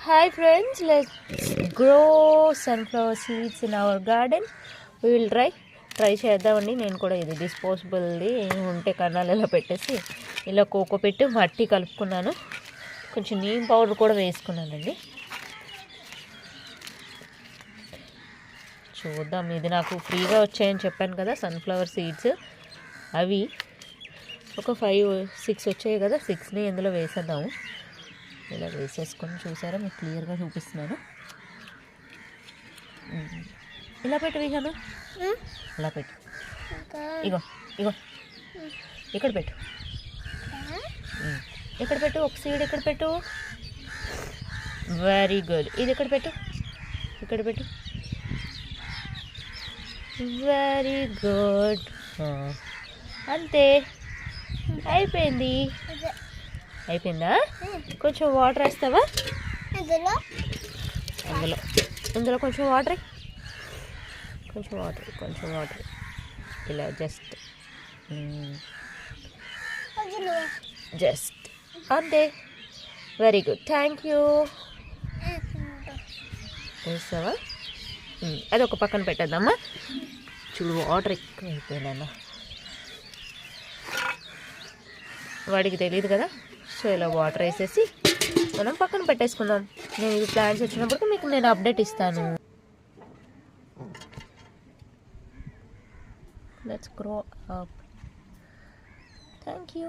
Hi friends, let's grow sunflower seeds in our garden. We will try చేద్దామండి. నేను కూడా ఇది డిస్పోజబుల్ది ఉంటే కన్నాలు ఇలా పెట్టేసి ఇలా కోకో పెట్టి మట్టి కలుపుకున్నాను. కొంచెం నీమ్ పౌడర్ కూడా వేసుకున్నానండి. చూద్దాం, ఇది నాకు ఫ్రీగా వచ్చాయని చెప్పాను కదా సన్ఫ్లవర్ సీడ్స్. అవి ఒక 5-6 వచ్చాయి కదా, 6ని ఇందులో వేసేద్దాము. ఇలా వేసేసుకొని చూసారా, మీకు క్లియర్గా చూపిస్తున్నాను. ఇలా పెట్టు విజాను, ఇలా పెట్టు. ఇగో ఇగో ఇక్కడ పెట్టు, ఇక్కడ పెట్టు. ఒక సీడ్ ఇక్కడ పెట్టు. Very good. ఇది ఇక్కడ పెట్టు, ఇక్కడ పెట్టు. Very good. అంతే, అయిపోయింది. అయిపోయిందా? కొంచెం వాటర్ వేస్తావా? ఇందులో కొంచెం వాటర్, కొంచెం వాటర్ ఇలా జస్ట్ అంతే. Very good, thank you. వేస్తావా? అది ఒక పక్కన పెట్టేద్దామా. చూడు, వాటర్ ఎక్కువ అయిపోయినా, వాడికి తెలియదు కదా. సో ఇలా వాటర్ వేసేసి మనం పక్కన పెట్టేసుకుందాం. నేను ఇది ప్లాన్స్ వచ్చినప్పుడు మీకు నేను అప్డేట్ ఇస్తాను. Let's grow up. Thank you.